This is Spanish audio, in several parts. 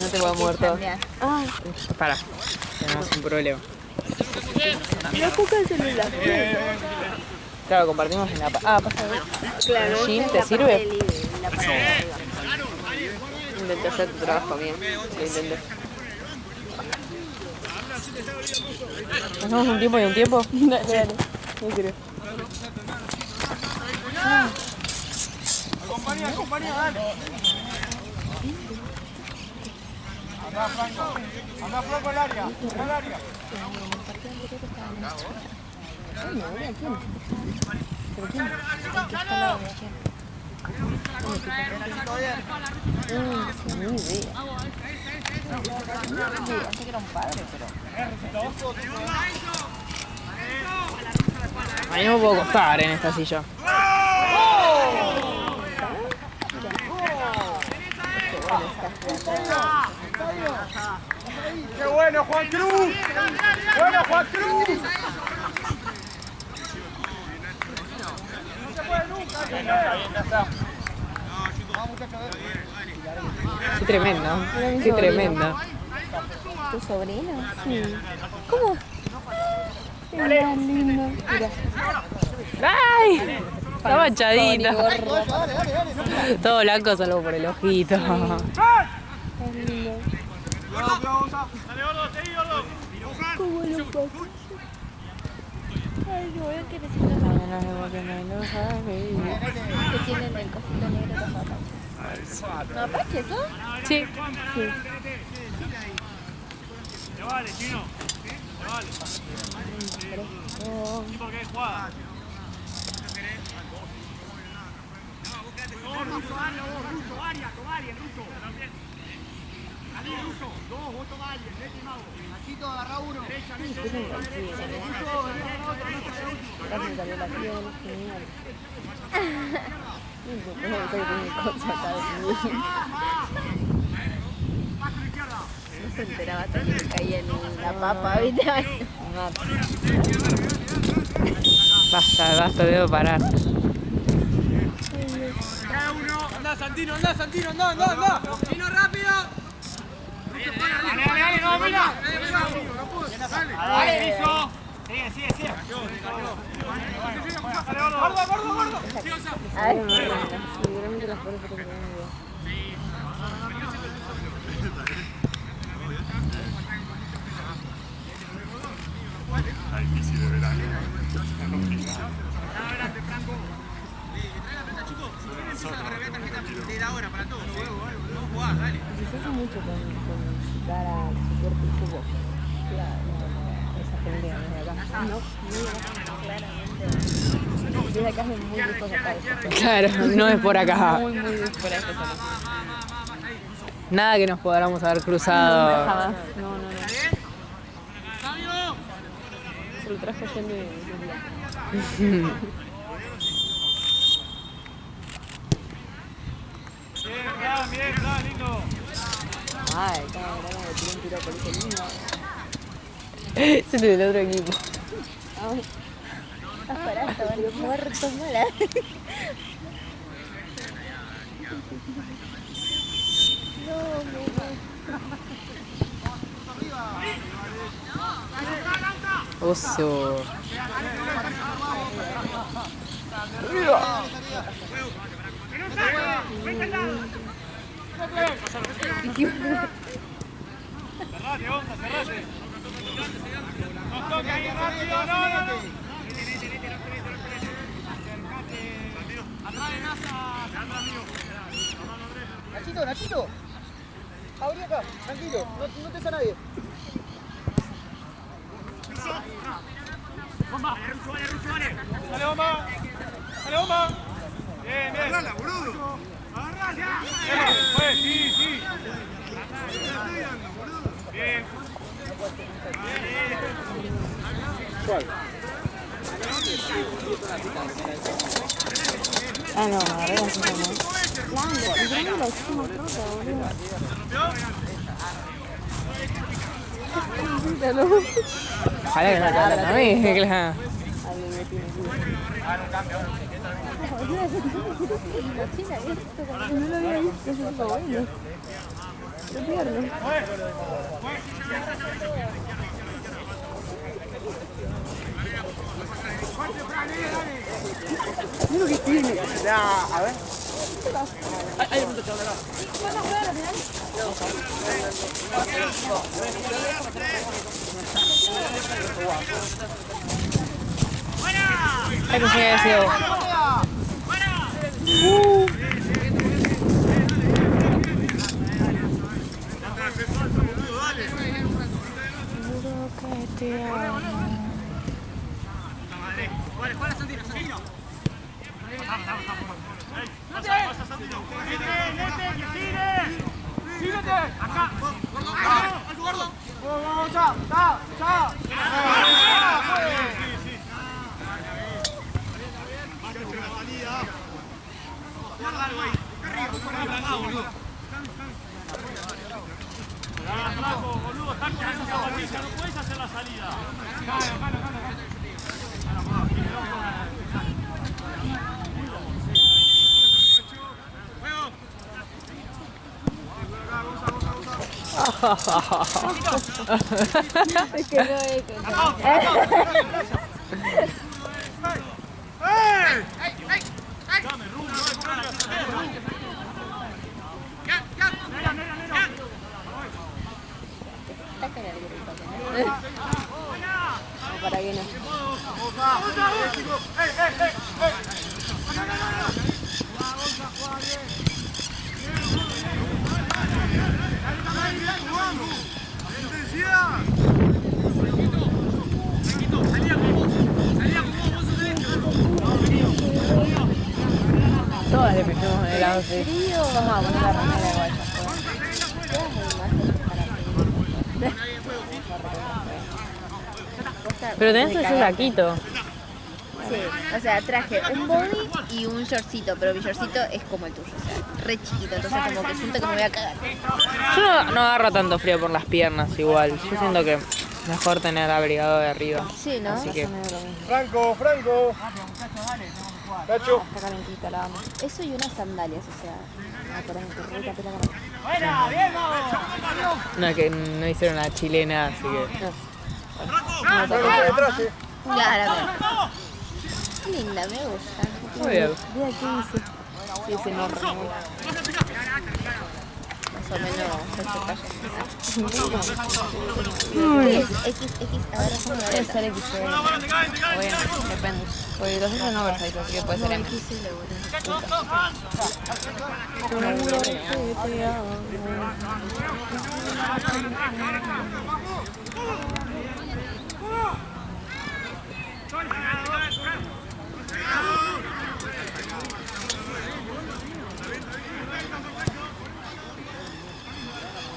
No te voy a mover todo. Ah, Para, tenemos un problema. no toca el celular. Claro, compartimos en la... Ah, pasa. Claro. Jean, ¿te sirve? Intenté hacer tu trabajo bien. Lo intenté. ¿Hacemos un tiempo y un tiempo? Dale, dale. No sirve. Acompaña, dale. Anda Franco al área, al área. Pensé que era un padre, pero... A mí no me puedo acostar en esta silla. ¡Qué bueno, Juan Cruz! ¡Bueno, Juan Cruz! No se puede nunca. Qué tremendo. Qué tremendo. ¿Tu sobrino? Sí. ¿Cómo? Es más lindo. Mira. ¡Ay! Está manchadito. Todo blanco salvo por el ojito. Es lindo. Dale, Gordo, seguí, Gordo. ¿Cómo lo pasa? Ay, no, es que necesito que tienen el cosito negro los apaches. ¿No apaches, no? Sí. Sí. Te vale, Chino. Te vale. Sí, porque es jugada. Ruso, área, Ali, Ruso, dos, vos tomá alguien, vete y mago. Nachito, agarrá uno. Derecha, Me salió la piel, genial. No se enteraba hasta que me caía en la papa, ¿viste? Basta, debo parar. Anda, Santino, anda. Chino, rápido. Dale, no, mira. Dale, listo. Sigue. Gordo. Ay, seguramente las flores que tengo. Difícil de verano. Se hace mucho con dar a su cuerpo y su voz. Esa pelea desde acá. No, claramente. Desde acá es muy rico sacar eso. Claro, no es por acá. Muy por esta zona. Nada que nos podamos haber cruzado. Jamás. No. Se lo trajo yendo de viaje. Bien, lindo. Ay, estaba grabando de tirar un tiro por ese lindo. Ese es del otro equipo. Ay, pará, estaban muertos malas. Oso. Cerrate. No toque ahí rápido, no. Atrás de Nasa, atrás mío. Nachito. Abrí acá, tranquilo, no te hace nadie. Bomba, dale, bomba. Bien. Agarrala, boludo. Agarrala. Sí. Bien. ¿Cuál? Ah, no, me agarré así como. Blanco, y yo no lo hicimos fruta, boludo. Ojalá que me hablan a mí, claro. La china, esto no lo había visto, eso es lo bueno. pierdo. Mira lo que tiene. Ya, a ver. Hay un toque acá. Ay, pensé que había sido. ¡Síguete! ¡Acá! ¡Gordo! ¡Vamos, chao! ¡Chao! Boludo, estás quedando esa zapatilla, no puedes hacer la salida. Es que no es Dame, Rubio, no hay problema. para que no. Todas le pusimos en el outfit. Vamos a poner la remera igual. Pero tenés ese saquito. Sí, o sea, traje un body y un shortcito, pero mi shortcito es como el tuyo, o sea, re chiquito, entonces como que siento que me voy a cagar. Yo no agarro tanto frío por las piernas igual. Yo siento que mejor tener abrigado de arriba. Sí, ¿no? Así que... Franco. Cacho. Está calentita la amo. Eso y unas sandalias, o sea, por ahí me re tapé la cara. No, es que no hicieron la chilena, así que... Franco detrás, Claro, qué linda, me gusta. Muy bien. Mira qué dice. Sí, es enorme. Más o menos esta talla. Es XX, a ver, Puede ser XL. Bueno, depende. Porque los son oversize, así que puede ser M.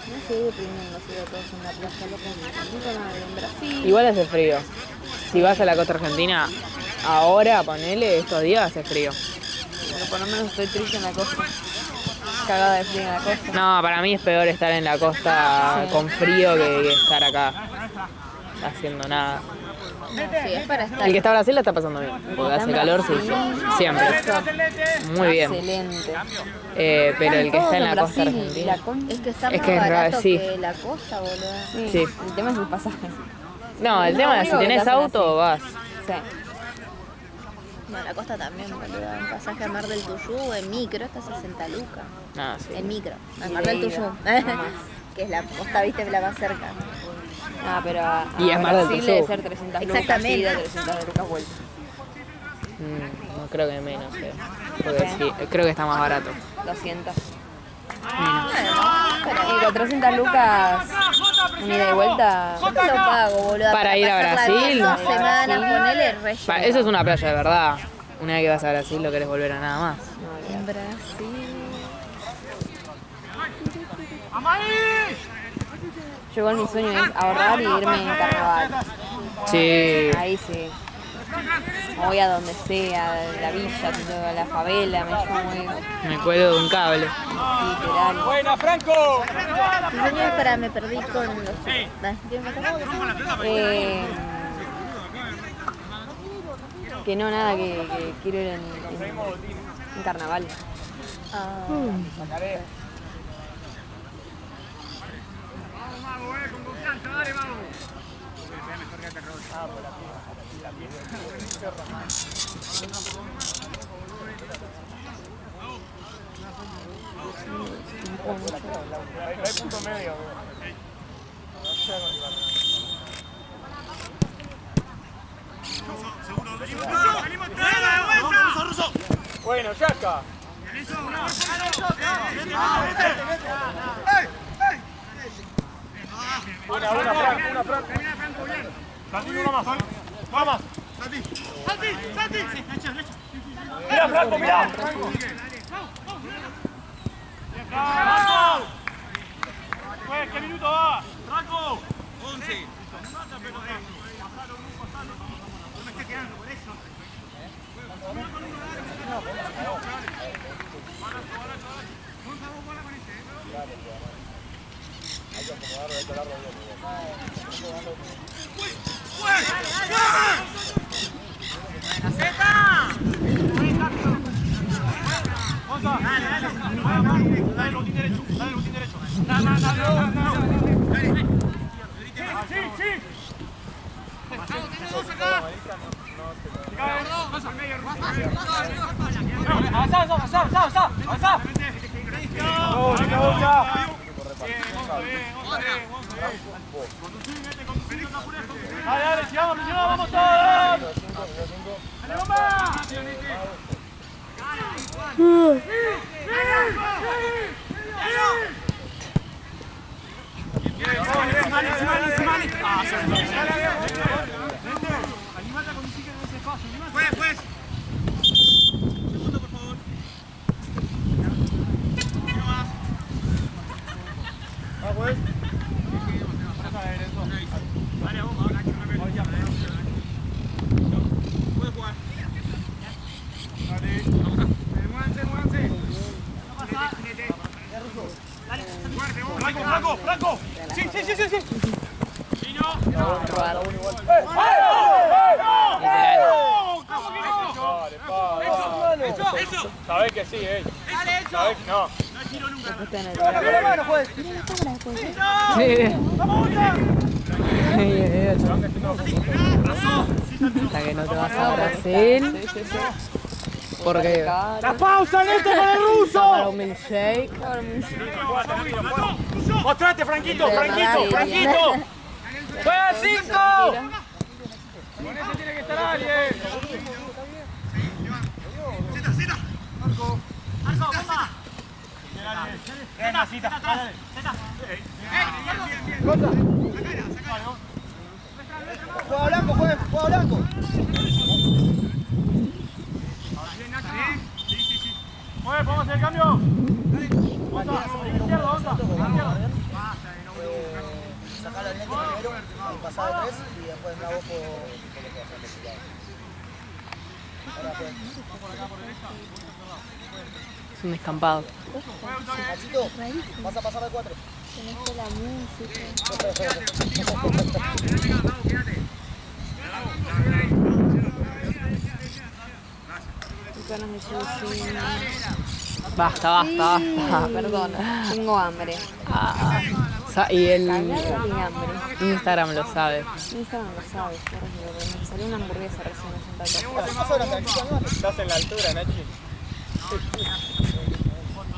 No sé, deprimiendo, si veo todos en la playa, loco, en Brasil. Igual hace frío. Si vas a la costa argentina, ahora, ponele, estos días hace frío. Pero por lo menos estoy triste en la costa. Cagada de frío en la costa. No, para mí es peor estar en la costa con frío que estar acá haciendo nada. No, sí, es para estar. El que está en Brasil la está pasando bien, porque hace calor, sí, siempre. Muy bien. Excelente. Pero el que está en la Todo costa Brasil, argentina... Es que está Es más que es barato sí. que la costa, boludo. Sí. El tema es el pasaje. No, el tema es si tenés auto, vas. Sí. No, la costa también, boludo. Un pasaje a Mar del Tuyú en micro está 60 lucas. No, sí. En micro, a Mar del Tuyú. Que es la costa, viste, la más cerca. Ah, pero a Y es Mar del Brasil Tuyú. debe ser 300 lucas Exactamente. ida, 300 de lucas vuelta. No creo que menos, porque sí, creo que está más barato. 200. Pero Y 400 lucas una ida y vuelta. yo te lo pago, boludo. Para ir a pasarla Brasil. 2 semanas, ponele re. Eso es una playa de verdad. Una vez que vas a Brasil no querés volver a nada más. En Brasil. Yo igual mi sueño es ahorrar y irme en carnaval. Sí. Ahí sí. Me voy a donde sea, a la villa, a la favela, me llevo Me cuelgo de un cable. literal. Buena, Franco. Mi sueño es para me perdí con los chicos. ¿Quieren pasar? Que no, nada, que quiero ir en carnaval. Ah, Hay punto medio. Bueno, ya está. Una, Fran. Santi, una más. Vamos. Santi. Mira, Franco, mira. ¿Qué minuto va? Franco. 11. No me esté quedando por eso. Hay que acomodarlo, hay que darlo Dale, botín derecho. Sí. Tenemos dos acá. Avanzá. Dale, sigamos, vamos todos. Dale, bomba. Pues. Segundo, por favor. Pues. Puedes jugar. Muévanse. Franco. Sí. Eso. Sabés que sí, Sabés que no. No es tiro nunca. Hasta que no te vas a Brasil. Porque ¡La pausa, Neto, con el ruso! para un milkshake. ¡Mostrate, Franquito! ¡Juega 5! Con ese tiene que estar alguien. Zeta. Marco, bomba. Zeta. Juega blanco, juega blanco. Sí. ¿Podemos hacer el cambio? Vamos a izquierda. Sacar al nete primero, pasar de 3 y después la vos por lo que vas a hacer. Es un descampado. Nachito, vas a pasar de 4. Tenés la música. Basta. Perdona, tengo hambre. Y el Cagado de hambre. Instagram lo sabe. Instagram lo sabes, porque me salió una hamburguesa recién en Estás en la altura, Nachi.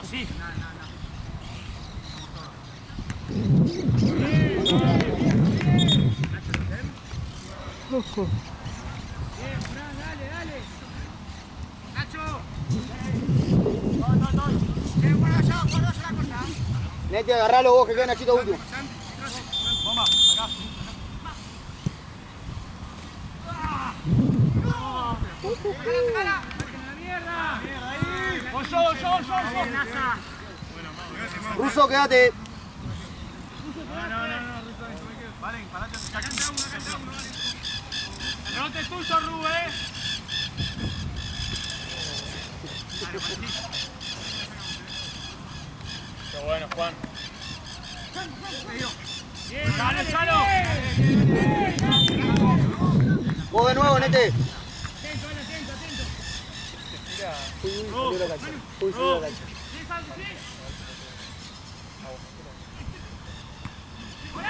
Sí. Dale. Nacho. Nete, agarralo vos, que queda Nachito último. Bomba, acá. Ruso, quédate. Valen, parate. El rebote es tuyo, Rubén. Qué bueno, Juan. ¡Dale, Chalo! Vos de nuevo, Nete. Atento. Subió la cancha. Subió la cancha.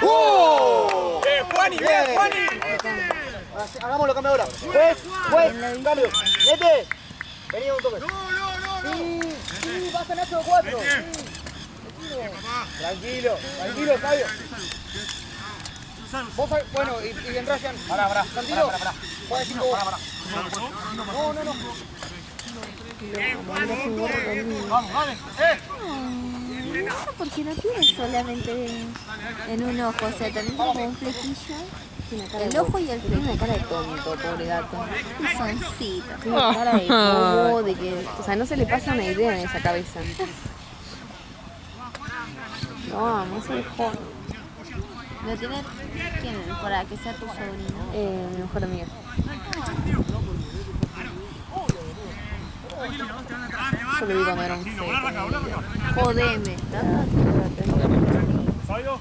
¡Oh! ¡Bien, Juani! Hagámoslo, cambio ahora. Juez, cambio. Nete. Vení un toque. Sí, pasa Nacho 4. Tranquilo, Fabio. Vos, bueno, y en Ryan. Pará. Santino. Pará. No. Vamos, vale. No, porque no tiene solamente en un ojo, o sea, también como un flequillo. El ojo y el Tiene flequillo. una cara de tonto, pobre gato. Y soncito. Tiene una cara de bobo, de que... O sea, no se le pasa una idea en esa cabeza. No, no se dejó. ¿Lo tiene quién? Para que sea tu sobrino. Mi mejor amiga. Yo lo vi cuando era un feto. Jodeme, ¿no? Fabio.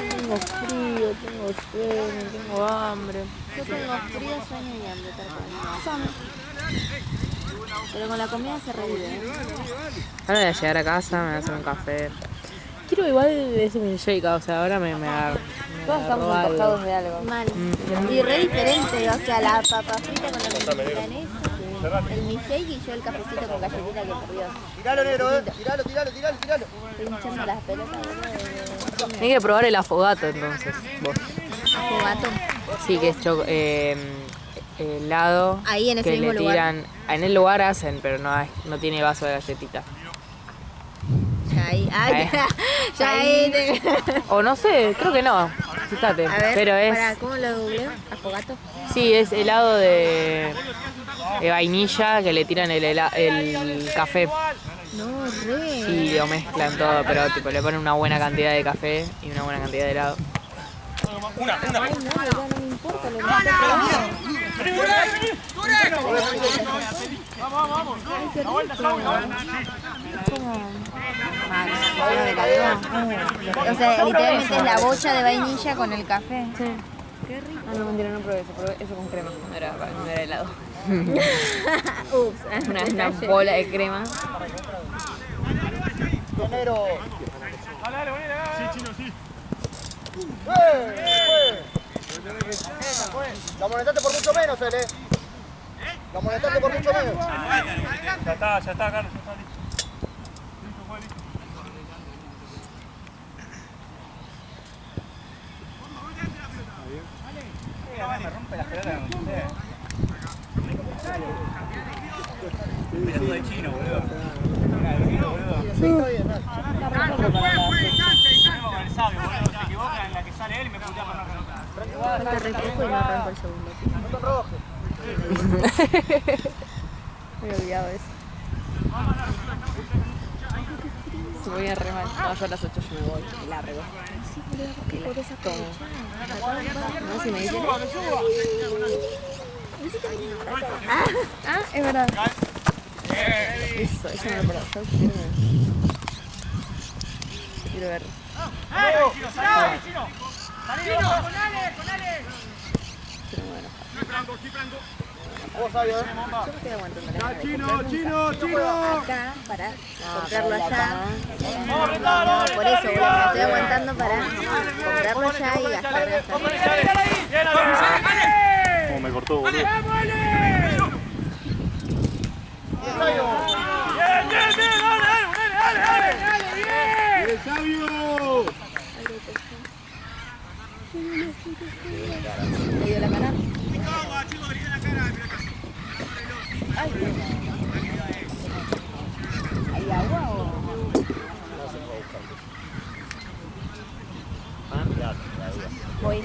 Tengo frío, tengo sueño, tengo hambre. Yo tengo frío, sueño y hambre, tal cual. Pero con la comida se revive, ¿eh? Ahora de llegar a casa me voy a hacer un café. Quiero igual ese milkshake, o sea, ahora me Todos estamos antojados de algo. Mal. Y re diferente, o sea, la papa frita con la milanesa, el milkshake y yo el cafecito con galletita que perdió. Tiralo, negro, tiralo. Estoy hinchando las pelotas, boludo. Hay que probar el afogato entonces, vos. Afogato. Sí, que es helado. Ahí en ese que mismo le lugar. tiran, en el lugar hacen, pero no tiene vaso de galletita. Ya ahí, ya ahí. O no sé, creo que no. Fíjate. A ver, pero es. pará, ¿cómo lo googleo? ¿Afogato? Sí, es helado de vainilla que le tiran el café. No, re. Y lo mezclan todo, pero tipo le ponen una buena cantidad de café y una buena cantidad de helado. Ay, no, no me importa, lo que estoy probando. Vamos. La vuelta, O sea, literalmente es la bocha de vainilla con el café. Sí. Qué rico. Ah, no, mentira, no probé eso con crema. No era helado. Ups, Una bola de crema. Negro. Dale, sí, Chino, sí. Lo amonestaste por mucho menos, él, Lo amonestaste por mucho menos. Ya está, Carlos, ya está listo. Listo, fue listo. Me rompe las pelotas, no sé. Pelotudo de Chino, boludo. Sí, está bien, dale. Con el sabio, boludo. Se equivoca en la que sale él y me putea por no renovar. Falta re poco y no arranco el segundo. No te enrojes. Me he olvidado eso. Se voy a re mal. No, yo a las 8 yo me voy. Me largo. Sí, boludo, ¿por qué podés aprovechar? No, si me dicen... Ah, es verdad. Eso no lo perdón. Yo quiero ver. ¡Salí, Chino! ¡Con Ale! Vos, Sabio, Yo me estoy aguantando la Chino. Acá, para comprarlo allá. ¡Vamos, retalo! Por eso, boludo, me estoy aguantando para comprarlo allá y gastarme hasta. ¿Cómo me cortó, boludo? Sabio. ¡Dale! Sabio. ¿Le dio la cara? ¿Hay agua o...? Voy.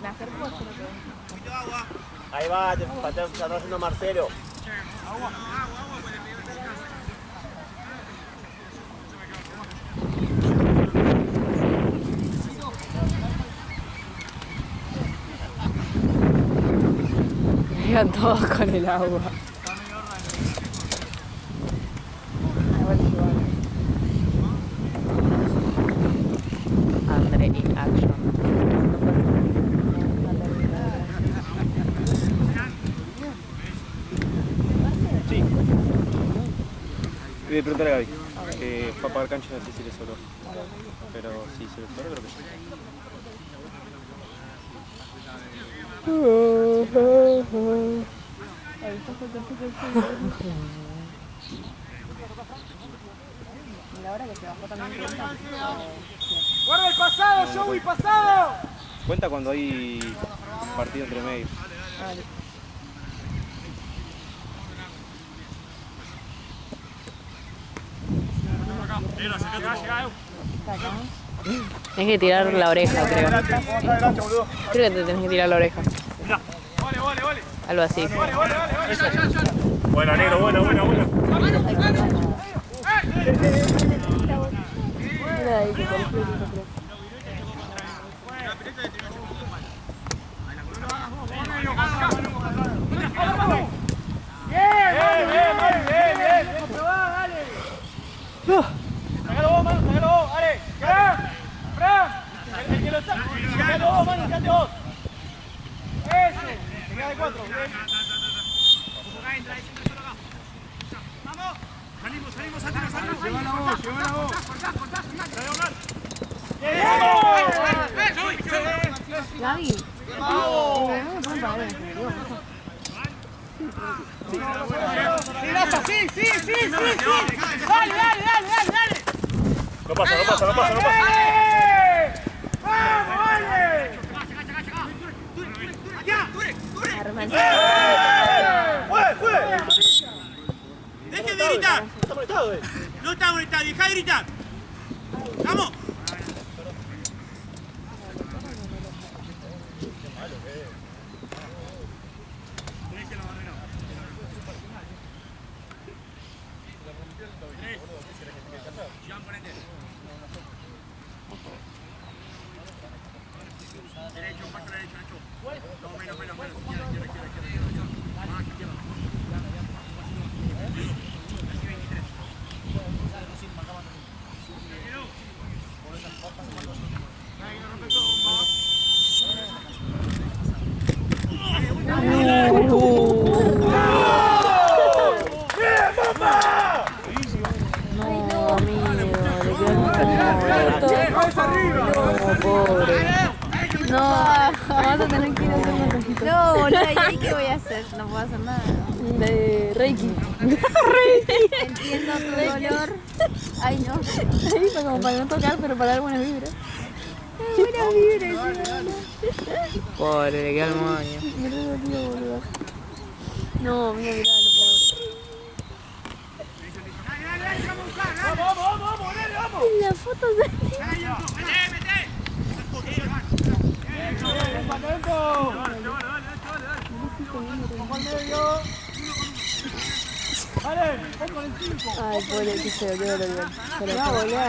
Me acerco o Ahí va, te está haciendo Marcelo. Llegan todos con el agua. André in action. preguntar a Gaby, que fue a pagar cancha, no sé si le sobró. Pero sí, se le sobró, creo que sí. La hora que se bajó también cuenta. ¡Guarda el pasado, Joey, pasado! Cuenta cuando hay partido entre medio. Tenés que tirar la oreja, creo. Creo que te tenés que tirar la oreja. Algo así. Buena, negro, buena. Bien. Comprobá, dale. Sácalo vos, Manu, dale. Fran. El que lo saca. Sácalo vos, Manu, quédate vos. Ese. Te queda de 4. Vamos. Salimos. Llévala vos. Gaby. Sí. Dale. No pasa. ¡Vamos, dale! ¡Dejen de gritar! Está conectado, No está conectado, deja de gritar. ¡Vamos! No, boludo, ¿y ahí qué voy a hacer? No puedo hacer nada. De Reiki. Entiendo tu dolor. Ay, no. Ahí fue como para no tocar, pero para dar buenas vibras. Buenas vibras, Pobre, le queda el moño. Me re dolió, boludo. No, mira, lo pobre. Vamos, dale. La foto se... Dale, pon con el 5. Ay, pobre, que se dolió, boludo. Pero no, boludo,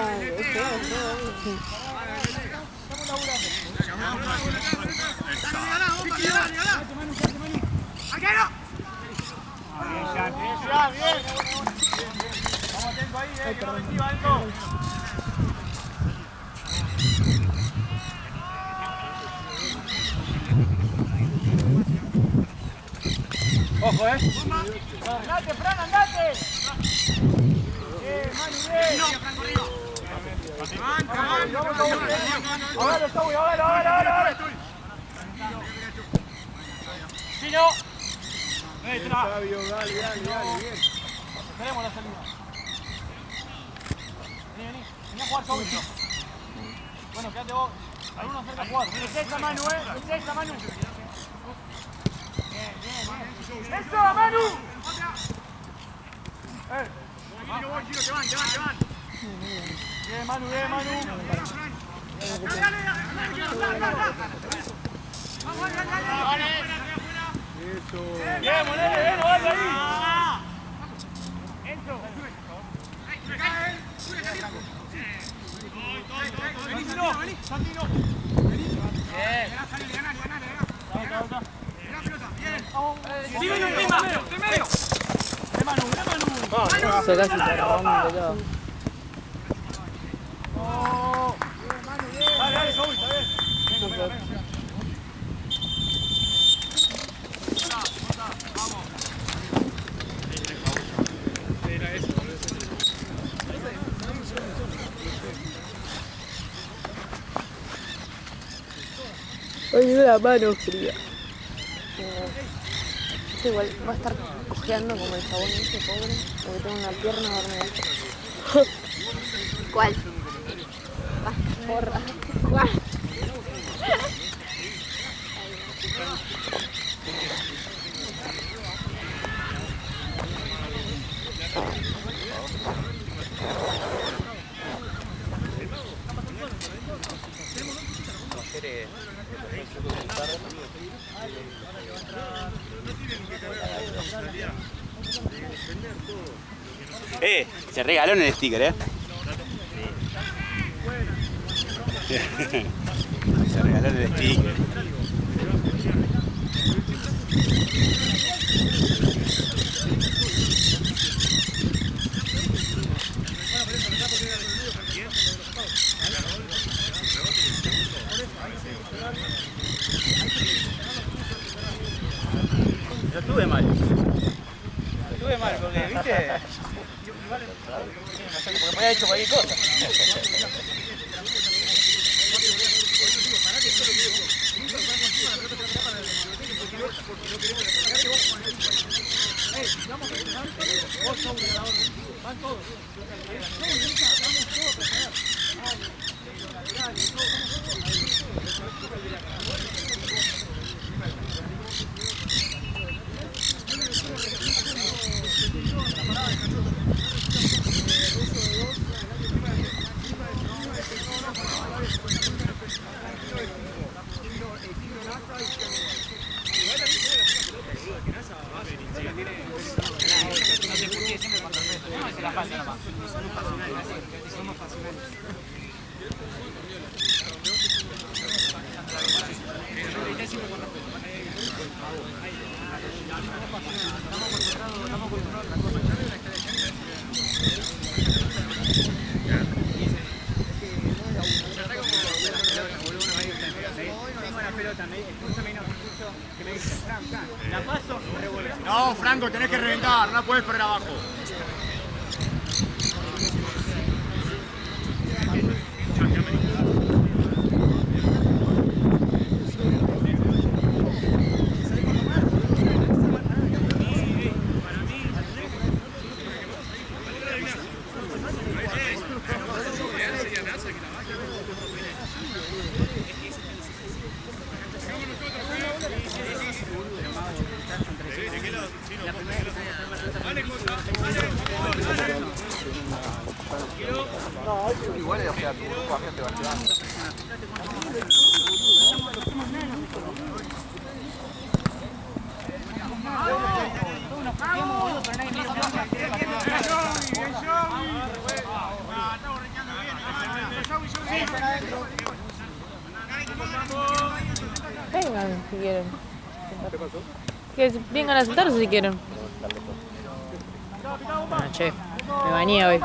sí. Bien. Vamos atento ahí, que no reciba algo. Ojo, andate, Fran, andate. Manu, bien. Ahora. Sí, no. Fabio, dale, bien. Esperemos la salida. Vení a jugar sobre. Bueno, quédate vos. Alguno cerca a jugar. Es esa, Manu, Es esa, Manu. Bien. ¡Eso, Manu! Te van. Bien, Manu. Dale. Eso. Bien, Monele, no vaya ahí. Enzo. Vení, Santino. Bien. De medio. De Manu. Eso casi se rompe todo. Dale, Sobi, está bien. Vamos. Ay, la mano fría. Esto igual va a estar cojeando como el chabón ese pobre, porque tengo una pierna dormida. ¿Cuál? Porra. ¿Cuál? Se regaló en el sticker, Se regaló en el sticker. Yo estuve mal. Estuve mal porque, ¿viste? Porque me había hecho cualquier cosa. No, Franco, tenés que reventar, no la puedes perder abajo. Igual, o sea, tu grupo te va ayudando. Vengan si quieren. Que vengan a sentarse si quieren. Bueno, che, me bañé hoy.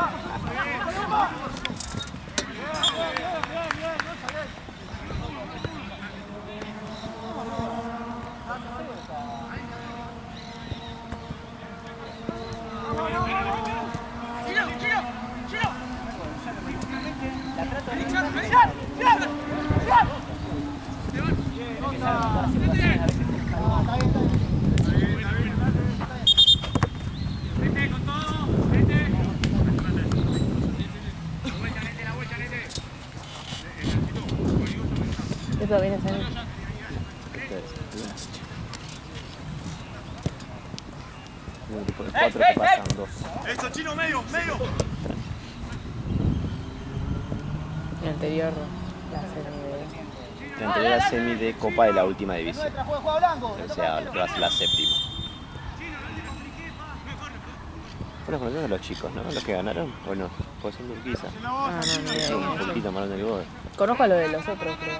Eso viene a ser. Un grupo de 4 que pasan 2. Eso, chino, medio, medio. El anterior, la semi La anterior era semi de Copa de la última división. O sea, lo que va a ser la séptima. Bueno, conocemos a los chicos, ¿no? Los que ganaron. Bueno, pues son de Urquiza. Ah, no, ni idea. Un poquito más del gol. Conozco a lo de los otros, creo.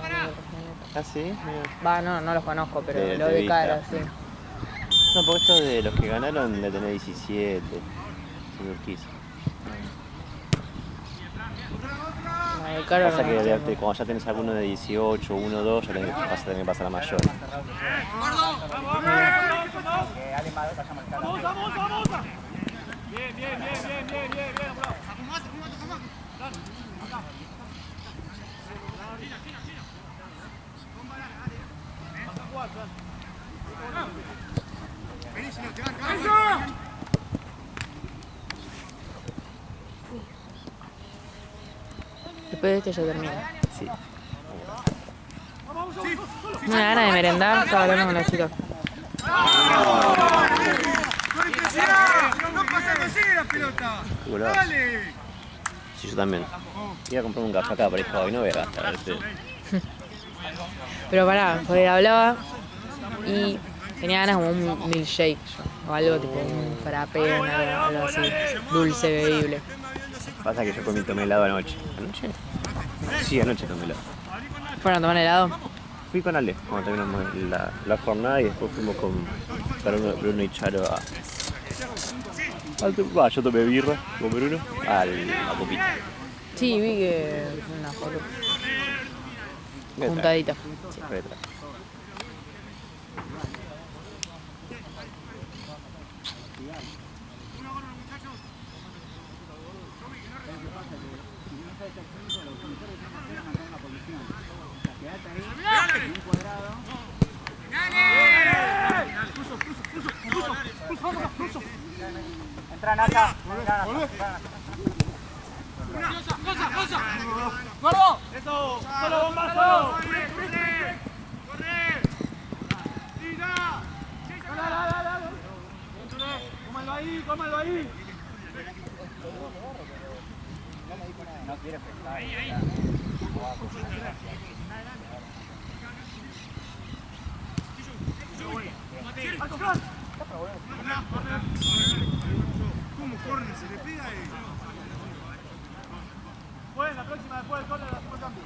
Ah, sí, mira. Va, no los conozco, pero De lo de vista. cara, sí. No, porque esto de los que ganaron de tener 17. Son de Urquiza. No, de cara Pasa no, que no. cuando ya tenés alguno de 18, 1, 2, ya vas a tener que pasar a mayor. Vení, si no te van a Después de este ya termina. Sí. Una gana de merendar, estaba hablando con la chica. ¡Con intensidad! ¡No pasa así la pelota! Golazo. ¡Dale! Sí, yo también. Iba a comprar un café acá, pero dije, hoy no voy a gastar. ¿Viste? Pero pará, porque hablaba y tenía ganas como un milkshake o algo tipo un frappé, algo así, dulce, bebible. Pasa que yo tomé helado anoche. ¿Anoche? Sí, anoche tomé helado. ¿Fueron a tomar helado? Fui con Ale cuando terminamos la jornada y después fuimos con Bruno y Charo yo tomé birra con Bruno a Copita. Sí, vi que fue una foto juntadita. Sí. Retra. Entra Nata. ¡Gordo! ¡Eso! ¡Solo bombazo! ¡Corre! ¡Tira! ¡Dale! ¡Cómalo ahí! No quiere pescar. Ahí. ¿Cómo corre? Se le pega y... Bueno, la próxima después del córner hacemos cambio.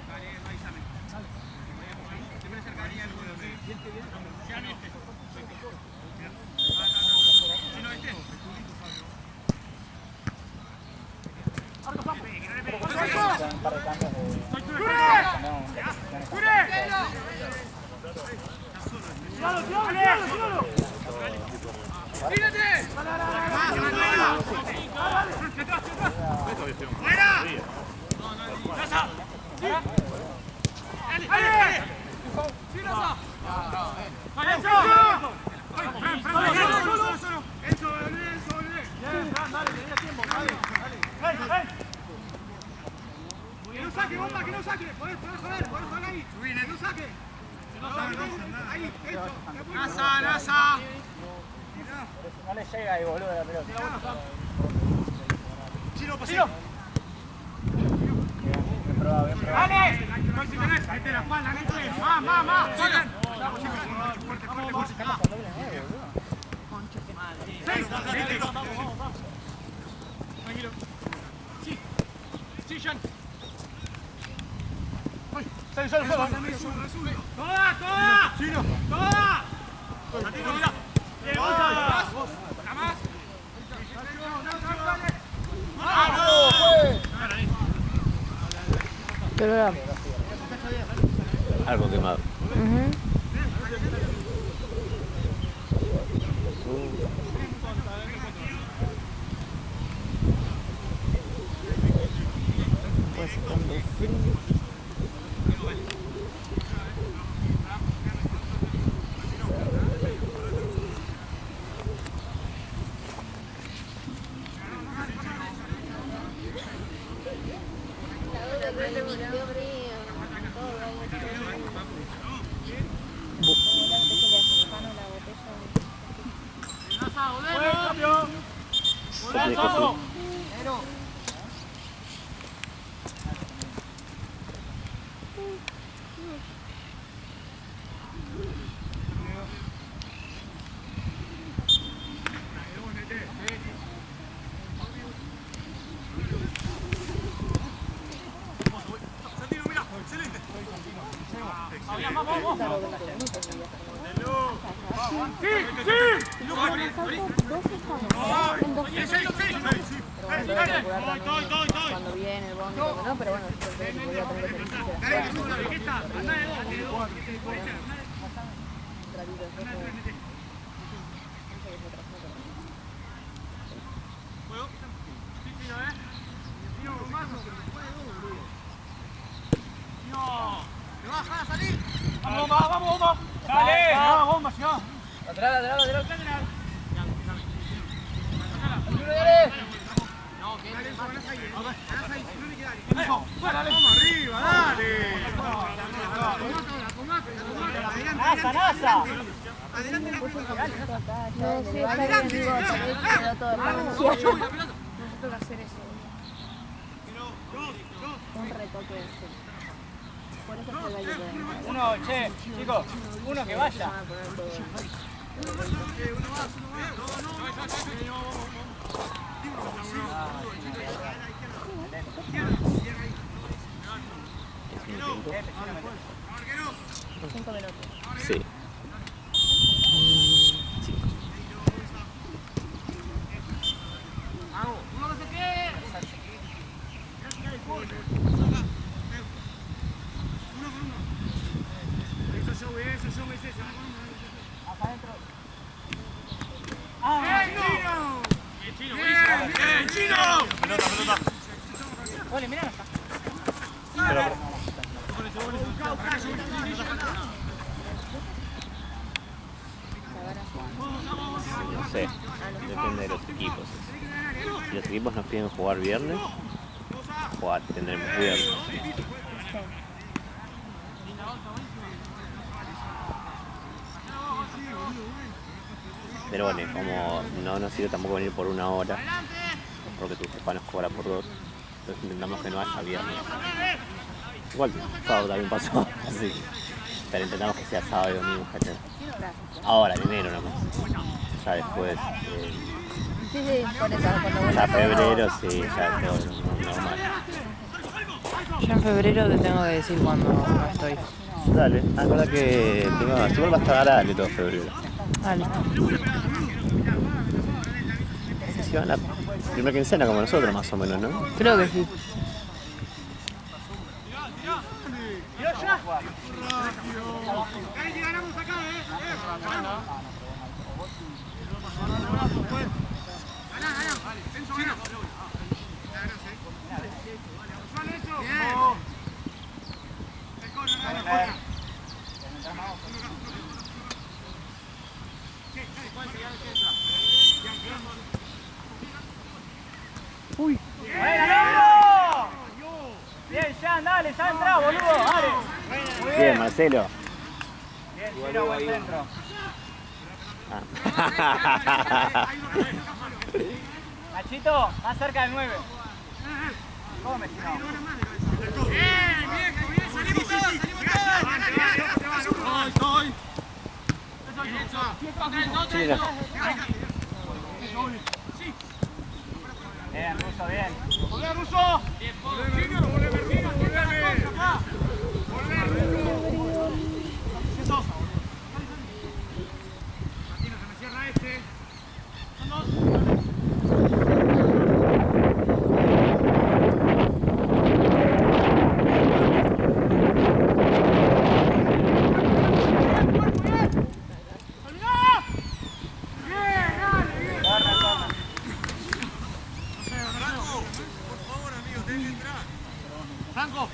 Que no saque, podés jugar ahí. Subile, no saque. Ahí, eso. Nasa. No le llega ahí, boludo, la pelota. Chino, paseo. Bien probado. ¡Dale! Ahí te la espalda, más. Sacan. Fuerte. Tranquilo. Sí, Jan. Sale. ¡Toda! ¡Chino! ¡Toda! ¡Latino, mira! ¡Vos! ¡La más! Pero era... Algo quemado. Pues cuando frío. Cuando viene el bondi, no, pero bueno, podría tener que ¡Vamos! ¡No, bomba, llegó! Lateral. Vamos arriba, dale. ¡Nasa! No, sí, está bien, digo, quedó todo Nosotros toca hacer eso. Un retoque ese. Por eso fue el baile de Uno, chicos, uno que vaya. Sí. Ole, mirá. No sé, depende de los equipos. Si los equipos nos piden jugar viernes, tendremos viernes. Pero bueno, como no nos sirve tampoco venir por una hora, porque tu jefa nos cobra por 2, entonces intentamos que no haya viernes. Igual, sábado también pasó, así que pero intentamos que sea sábado y domingo, ¿cachai? Ahora, en enero nomás. Ya después, Sí, por eso, cuando ya febrero, sí, ya todo normal. Yo en febrero te tengo que decir cuando no estoy. Dale, acuerda que igual va a estar agradable todo febrero. Dale. Si van la primera quincena como nosotros más o menos, ¿no? Creo que sí. Que ganamos acá, Ganá. Enzo, ganá. Bien, ya, dale, ya entra, boludo, dale. Muy Bien, Marcelo. Bien, tiro, buen centro. Nachito, más cerca del 9. Come, si no. Bien, salimos todos. Estoy. Chile. Bien, Russo, bien. ¡Volvé, Russo! ¡Volvé! Martino, se me cierra este. Franco.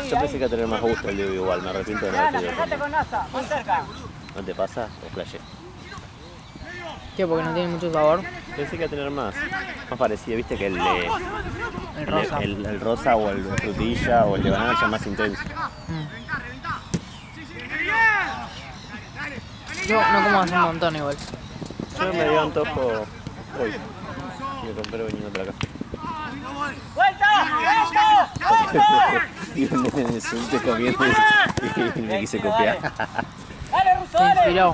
Yo pensé que iba a tener más gusto el Diego igual, me arrepiento de no haber pedido Fíjate con NASA, más cerca. ¿No te pasa? O flashé. ¿Qué? Porque no tiene mucho sabor. Pensé que iba a tener más parecido, viste que el rosa. el rosa o el de frutilla o el de banana son más intenso. Yo no como hace un montón igual. Yo me dio antojo hoy. Me compré veniendo para acá. ¡Vuelta! Y un nene de Sunte comiendo y me quise copiar. ¡Dale, Russo, Te dale! inspiró.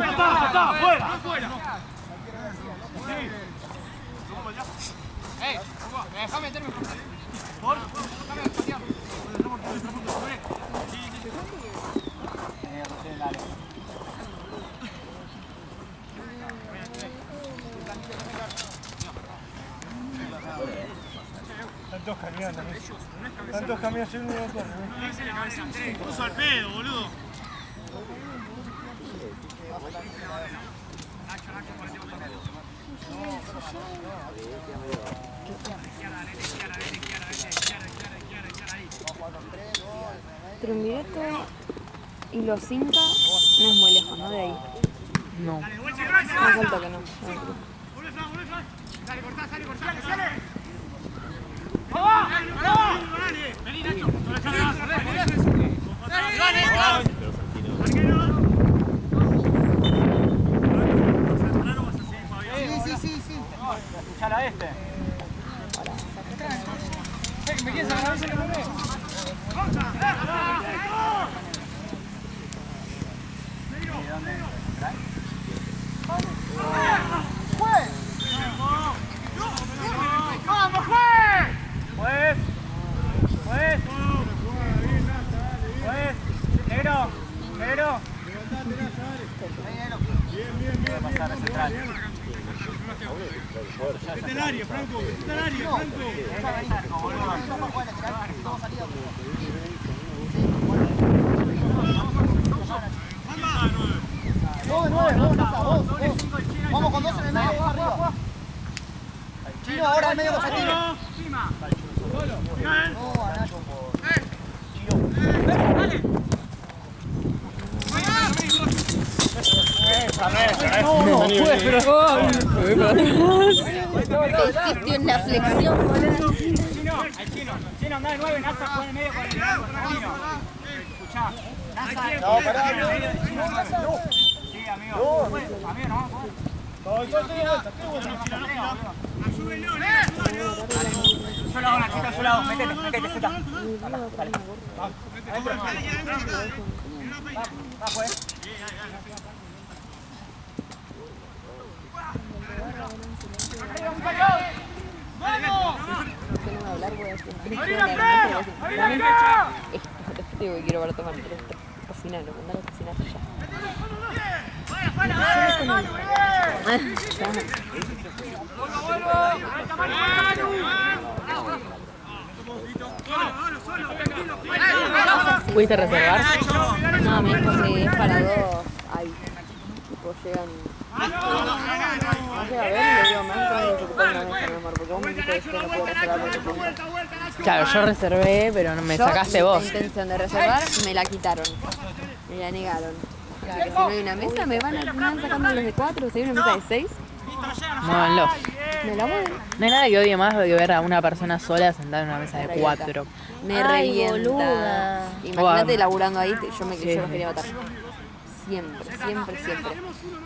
¡Está afuera! Déjame meterme por favor. Déjame patear. Dale. Están todos caminando. Están todos caminando. Yo no veo todo. Puso al pedo, boludo. Triunvirato y los Incas no es muy lejos, ¿no? De ahí. No. Más alto que no. Dale, cortá, sale, cortá, sale. Vení, Nacho. Sí. Escuchar a este. ¿Me quieres agarrar ese nombre? ¡Vamos, juez! Pues. Negro. Puede pasar a central. Vete al área, Franco. Vete al área, Franco. Vamos con 2 en el medio, arriba. Chino ahora en medio con Satino. No, a Nacho. Te hiciste una flexión, boludo. Chino, anda de 9, Nasa juega en medio con el Chino. Escuchá, Nasa en el medio de Chino. Sí, amigo. Amigo, no. Yo lo hago, Nachito, yo lo hago. Métete, Zeta. Dale. Va, pues. Digo que quiero para tomar, pero cocinarlo, mandar a cocinar ya. ¿Pudiste reservar? No, me dijo que es para 2 ahí. Tipo, llegan. No llega a ver y le digo, me van a desocupar una mesa, mi amor, porque vos me dijiste que no puedo reservar porque punto. Claro, yo reservé, pero no me sacaste vos. La intención de reservar me la quitaron. Me la negaron. Claro, que si no hay una mesa, me van sacando los de 4, si hay una mesa de 6, Muévanlo. me la mueven. No hay nada que odie más que ver a una persona sola sentada en una mesa de 4. Me Ay, revienta. boluda. Imagínate laburando ahí, yo los Sí. quería matar. Siempre.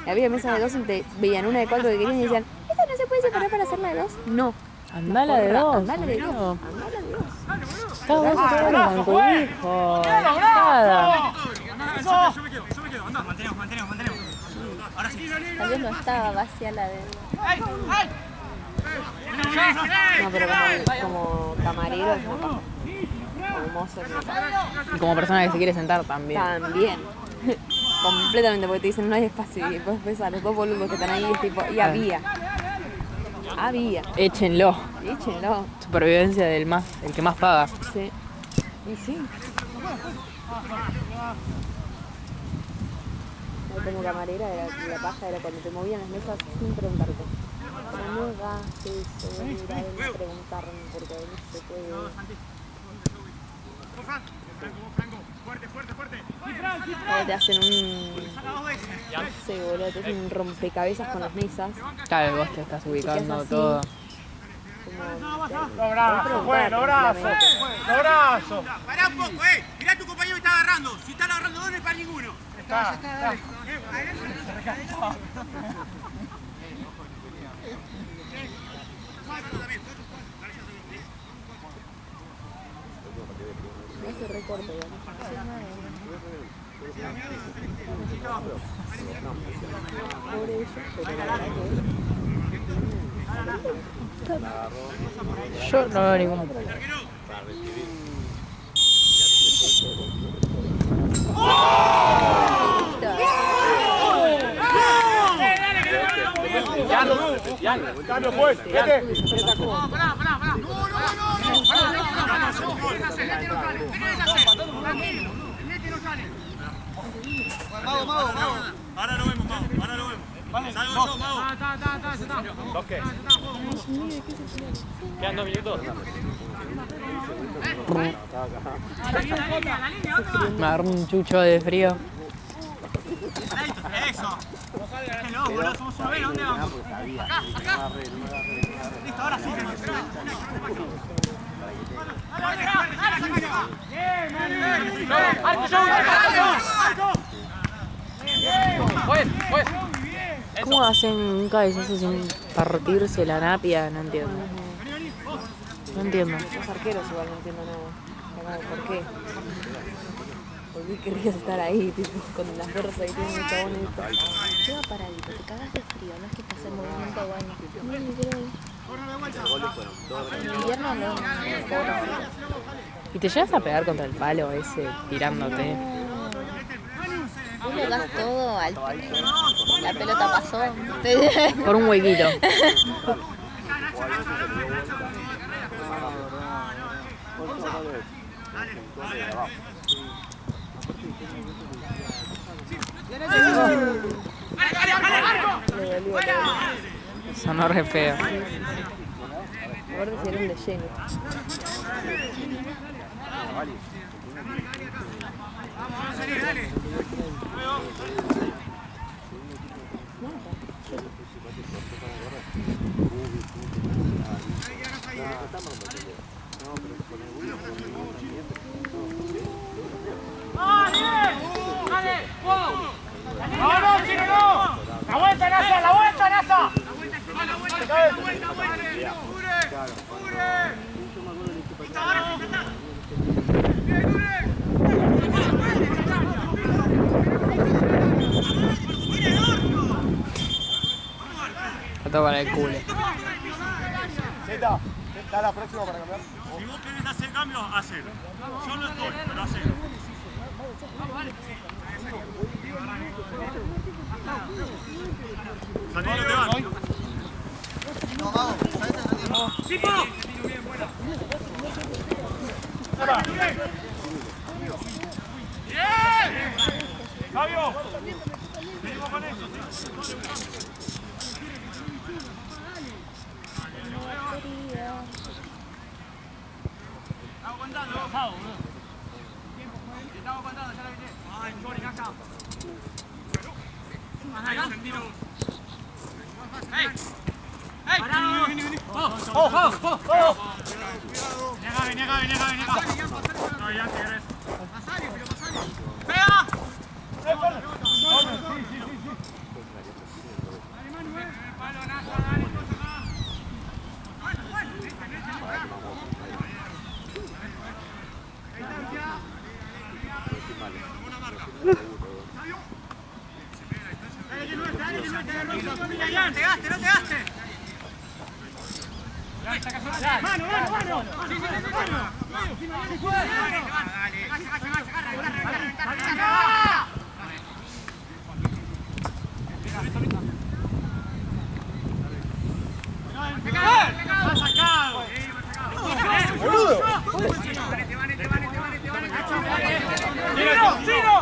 Había mesas de 2 y te veían una de 4 que querían y decían, ¿esta no se puede separar para hacerla de 2? No. Andala de 2. Andala de 2. boludo. Andala de 2. Estás vos solo con tu hijo. Nada. Yo me quedo. Andá, mantenemos. Ahora sí. Tal vez no estaba vacía la de... No, pero como camarero es una paja. Como mozo es una paja. Y como persona que se quiere sentar también. También. Completamente, porque te dicen no hay espacio y después ves a los 2 boludos que están ahí y es tipo, y había. Échenlo. Échenlo. Supervivencia del el que más paga. Sí. Y sí. Como camarera, la paja era cuando te movían las mesas sin preguntarte. Pero no hagas eso, ir a él preguntarme porque no se puede. Franco. Fuerte. O te hacen no sé, boludo, te hacen un rompecabezas con las mesas. Claro, vos te estás ubicando así. todo. Los brazos. Pará un poco, mirá a tu compañero que está agarrando. Si están agarrando 2 no es para ninguno. Está. No se recorta, pobre ellos, pero la verdad Yo no veo ningún. Cambio, pues. Vete. Ahora lo vemos, Mau. Ahora lo vemos. Salgo yo, Mau. ¿Dos qué? Quedan 2 minutos. Me agarró un chucho de frío. Eso. No, boludo, somos una vez, ¿dónde vamos? Acá. Listo, ahora sí. ¿Cómo hacen un cabezazo sin partirse la napia? No entiendo. No entiendo. Los arqueros igual no entiendo nada. Como, ¿por qué? ¿Por qué querrías estar ahí, tipo, con las fuerzas ahí tienen un chabón esto? Queda paradito, te cagas de frío, no es que estás en movimiento o algo. No, literal. En invierno no cobra frío. ¿Y te llegas a pegar contra el palo ese tirándote? Vos le das todo al la pelota pasó. Por un huequito. Sonó re feo. A ver si era un de lleno. ¡No, Chino, no! ¡La vuelta, Nasa! ¡La vuelta, Nasa! Está para el culo. Zeta, ¿está la próxima para cambiar? Si vos querés hacer cambio, hacelo. Yo no estoy, pero hacelo. Santino, te van. ¡Chico! Fabio, seguimos con eso. Estamos contando, bajado, boludo. Estamos contando, ya la viste. Ay, sorry, acá. Ajá, Santino. ¡Ey! ¡Ey! Parado. Vení. ¡Oh! Niega. No, ya te crees. ¡Pega! ¡No te gastes! ¡Mano! ¡Sí, mano! ¡Sí, puede! ¡Agarra! ¡Más sacado! ¡Boludo! ¡Chino!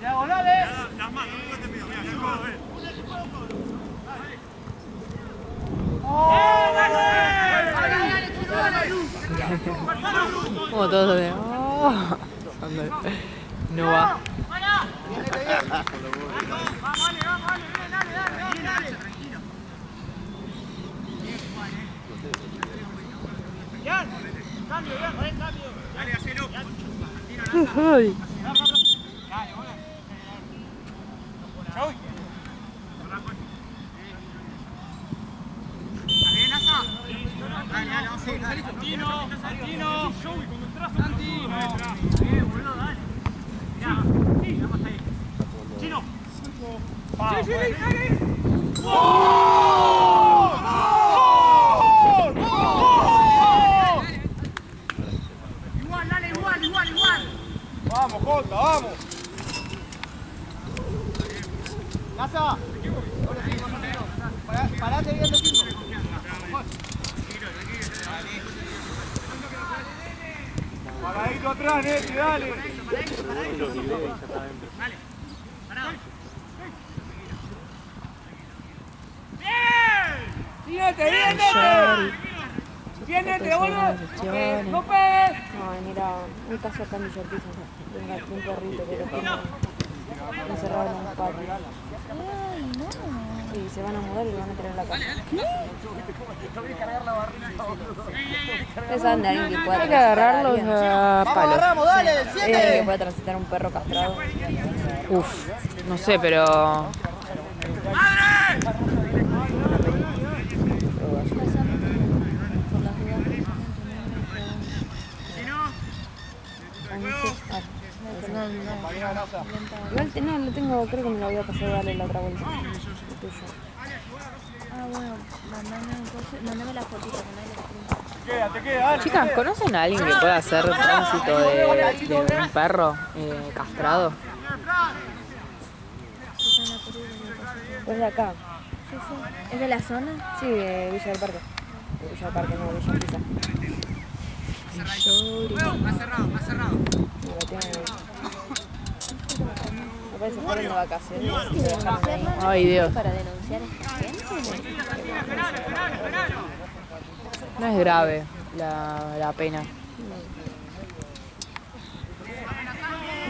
¡Diagonales! Las manos, no te pido, mira, que puedo ver. Como todos de... Oh. No va. Cambio. Dale, hacelo. Ay. ¿Estás bien, Asa? Dale, vamos a ir, dale. Santino. Bien, boludo, dale. Mirá, sí, vamos ahí. Chino. Sí, dale. ¡Gol! ¡Igual, vamos. Nasa. Ahora sí, parate bien de 5. Paradito atrás, Neti, dale. ¡Siete, bien, Nete! ¡Bien, Nete, boludo! ¡No pegues! Ay, mira, un caso acá en mi sortija de un perrito que lo tiene encerrado en un patio. Ay, no. Sí, se van a mudar y lo van a tener en la casa. Ustedes saben de alguien que pueda Hay que agarrarlos a palos. Agarramos, dale, ¿Hay alguien que pueda transitar un perro castrado? Uf, no sé, pero... Igual no, lo tengo, creo que me lo voy a pasar a darle la otra vuelta. El tuyo. Ah, bueno, mandame la fotito que no hay Te queda, dale. Chicas, ¿conocen a alguien que pueda hacer tránsito de un perro castrado? Pues de acá. Sí, sí. ¿Es de la zona? Sí, de Villa del Parque. De Villa del Parque, no, Villa Pisa. Más cerrado. No, lo tienen ahí. Me parece que fueron de vacaciones. Y lo dejaron ahí. Ay, Dios. Para denunciar a esta gente. No es grave la pena.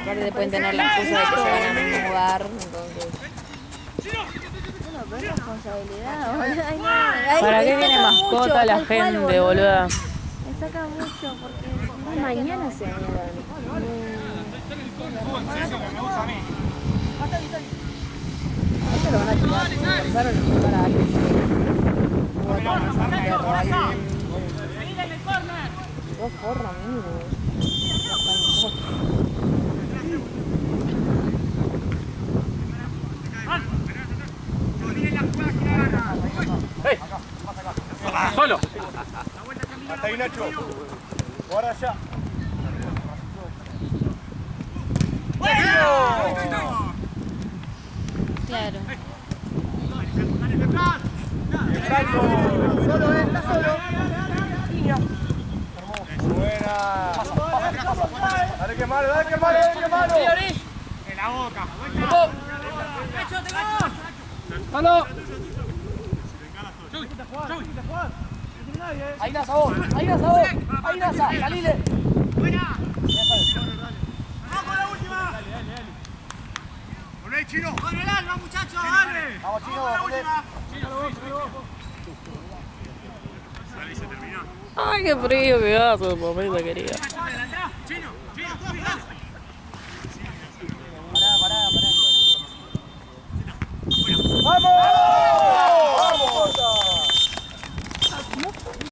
Aparte pueden tener la excusa de que se van a mudar, entonces... Bueno, pero es responsabilidad. Ay, no. ¿Para qué tiene mascota la gente, boluda? Me saca mucho porque... Mañana se mudan. Esto lo van a tirar. Pensaron en buscar a alguien. No va a tener un perro, alguien. Dos forros, amigo. ¡Solo! Hasta ahí, Nacho. Ahora ya. Claro. Solo, está solo. Buena. Dale que malo. En la boca. ¡Solo! Ahí Nasa vos, salile. ¡Vamos con la última! ¡Con el chino! ¡Con el alma, muchachos! ¡Dale! Vamos, Chino, ¡Vamos con la ponle. última! Salí, se terminó. Ay, qué frío que hace, mamita querida. ¡Chino! ¡Chino! ¡Vamos!